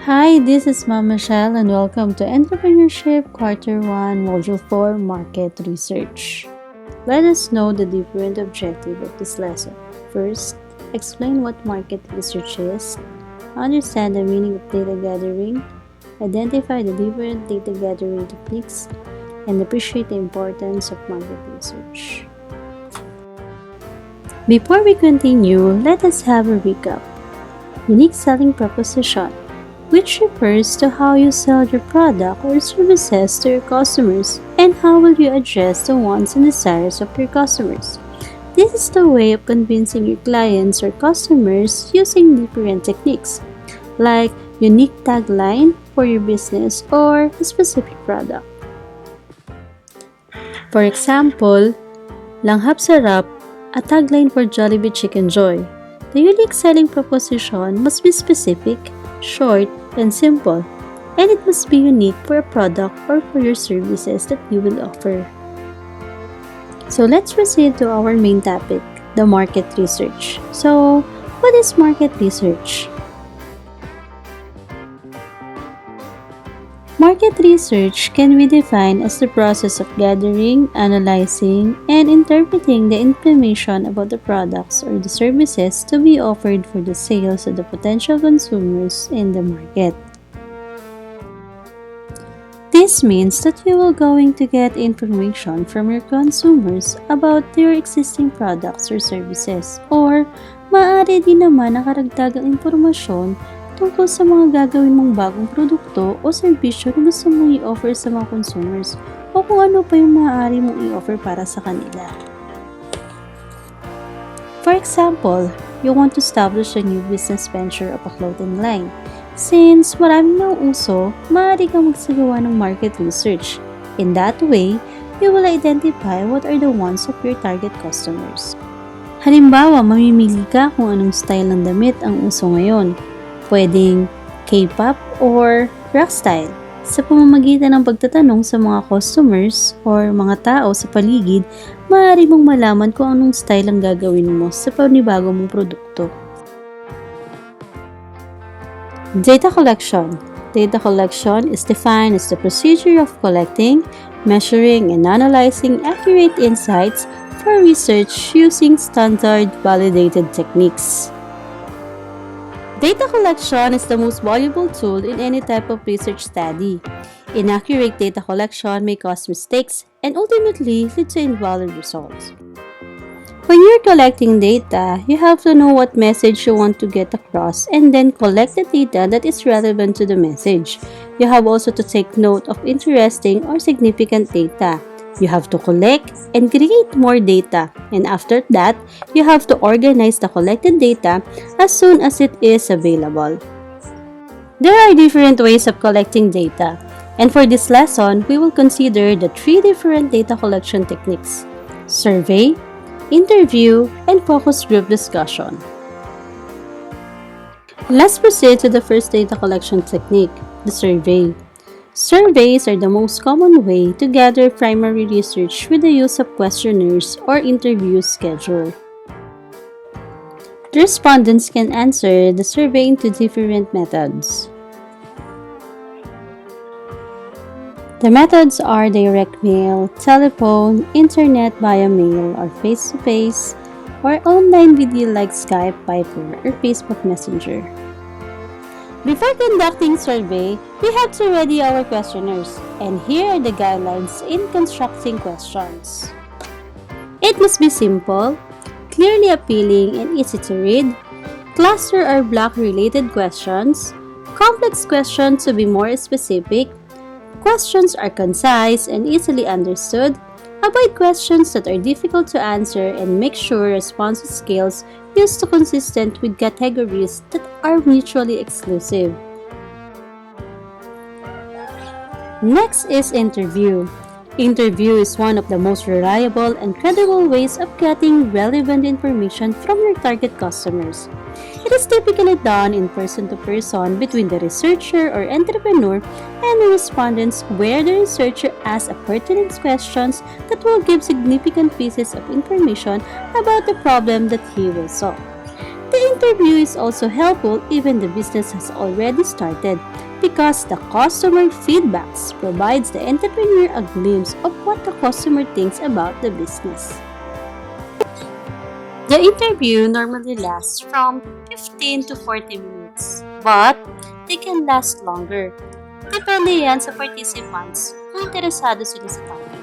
Hi, this is Ma'am Michelle and welcome to Entrepreneurship Quarter 1 Module 4 Market Research. Let us know the different objective of this lesson. First, explain what market research is, understand the meaning of data gathering, identify the different data gathering techniques, and appreciate the importance of market research. Before we continue, let us have a recap. Unique selling proposition, which refers to how you sell your product or services to your customers and how will you address the wants and desires of your customers. This is the way of convincing your clients or customers using different techniques, like unique tagline for your business or a specific product. For example, Langhap Sarap, a tagline for Jollibee Chicken Joy. The unique selling proposition must be specific, short, and simple, and it must be unique for a product or for your services that you will offer. So let's proceed to our main topic, the market research. So, what is market research? Market research can be defined as the process of gathering, analyzing, and interpreting the information about the products or the services to be offered for the sales of the potential consumers in the market. This means that you are going to get information from your consumers about their existing products or services, or maaari din naman na karagdagang impormasyon tungkol sa mga gagawin mong bagong produkto o serbisyo na gusto mong i-offer sa mga consumers o kung ano pa yung maaari mong i-offer para sa kanila. For example, you want to establish a new business venture of a clothing line. Since maraming nauuso, maaari kang magsagawa ng market research. In that way, you will identify what are the wants of your target customers. Halimbawa, mamimili ka kung anong style ng damit ang uso ngayon. Pwedeng K-pop or rock style. Sa pamamagitan ng pagtatanong sa mga customers or mga tao sa paligid, maaari mong malaman kung anong style ang gagawin mo sa panibago mong produkto. Data collection. Data collection is defined as the procedure of collecting, measuring, and analyzing accurate insights for research using standard validated techniques. Data collection is the most valuable tool in any type of research study. Inaccurate data collection may cause mistakes and ultimately lead to invalid results. When you're collecting data, you have to know what message you want to get across and then collect the data that is relevant to the message. You have also to take note of interesting or significant data. You have to collect and create more data, and after that, you have to organize the collected data as soon as it is available. There are different ways of collecting data, and for this lesson, we will consider the 3 different data collection techniques: survey, interview, and focus group discussion. Let's proceed to the first data collection technique, the survey. Surveys are the most common way to gather primary research with the use of questionnaires or interviews scheduled. The respondents can answer the survey into different methods. The methods are direct mail, telephone, internet via mail or face-to-face, or online video like Skype, Viber, or Facebook Messenger. Before conducting survey, we have to ready our questionnaires, and here are the guidelines in constructing questions. It must be simple, clearly appealing and easy to read, cluster or block related questions, complex questions to be more specific, questions are concise and easily understood, avoid questions that are difficult to answer, and make sure response scales used to consistent with categories that are mutually exclusive. Next is interview. Interview is one of the most reliable and credible ways of getting relevant information from your target customers. It is typically done in person-to-person between the researcher or entrepreneur and the respondents, where the researcher asks pertinent questions that will give significant pieces of information about the problem that he will solve. The interview is also helpful even the business has already started because the customer feedbacks provides the entrepreneur a glimpse of what the customer thinks about the business. The interview normally lasts from 15 to 40 minutes, but they can last longer. Depende yan sa participants kung interesado sila sa topic.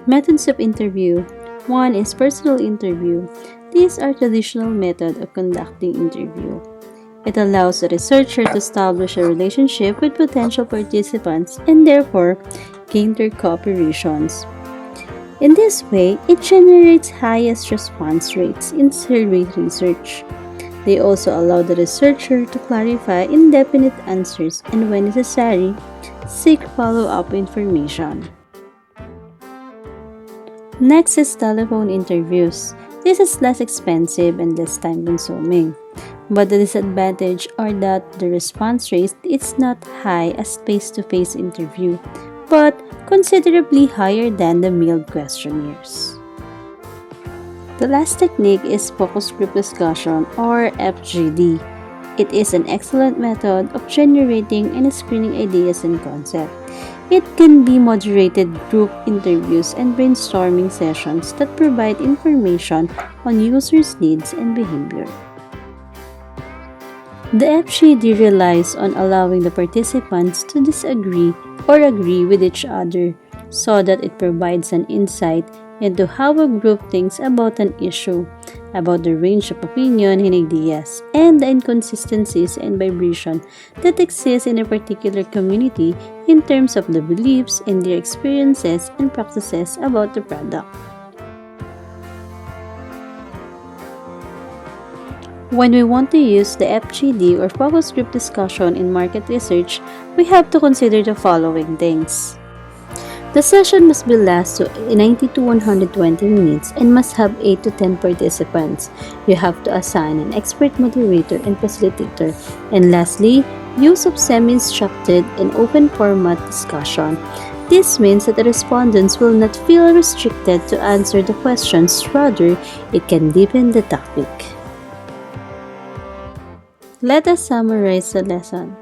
Methods of interview. One is personal interview. These are traditional method of conducting interview. It allows the researcher to establish a relationship with potential participants and therefore gain their cooperations. In this way, it generates highest response rates in survey research. They also allow the researcher to clarify indefinite answers and, when necessary, seek follow-up information. Next is telephone interviews. This is less expensive and less time-consuming. But the disadvantage are that the response rate is not high as face-to-face interview, but considerably higher than the mailed questionnaires. The last technique is focus group discussion or FGD. It is an excellent method of generating and screening ideas and concepts. It can be moderated group interviews and brainstorming sessions that provide information on users' needs and behavior. The FGD relies on allowing the participants to disagree or agree with each other so that it provides an insight into how a group thinks about an issue, about the range of opinion and ideas, and the inconsistencies and vibration that exist in a particular community in terms of the beliefs and their experiences and practices about the product. When we want to use the FGD or focus group discussion in market research, we have to consider the following things. The session must be last to 90 to 120 minutes and must have 8 to 10 participants. You have to assign an expert moderator and facilitator. And lastly, use of semi-structured and open format discussion. This means that the respondents will not feel restricted to answer the questions, rather, it can deepen the topic. Let us summarize the lesson.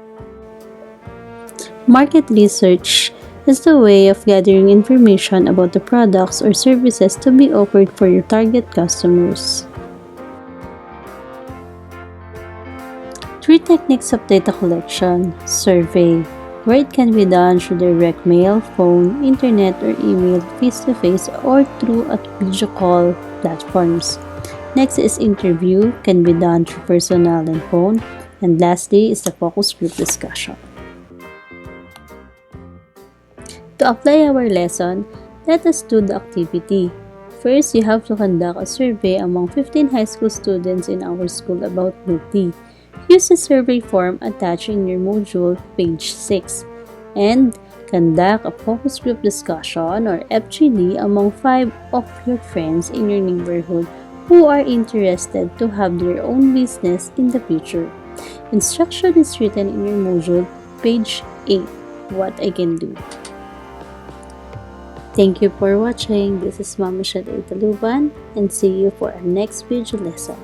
Market research is the way of gathering information about the products or services to be offered for your target customers. 3 techniques of data collection. Survey, where it can be done through direct mail, phone, internet, or email, face-to-face, or through a video call platforms. Next is interview, can be done through personal and phone. And lastly is the focus group discussion. To apply our lesson, let us do the activity. First, you have to conduct a survey among 15 high school students in our school about milk tea. Use the survey form attached in your module, page 6, and conduct a focus group discussion or FGD among 5 of your friends in your neighborhood who are interested to have their own business in the future. Instruction is written in your module, page 8, what I can do. Thank you for watching. This is Mama Shade Taluban, and see you for our next video lesson.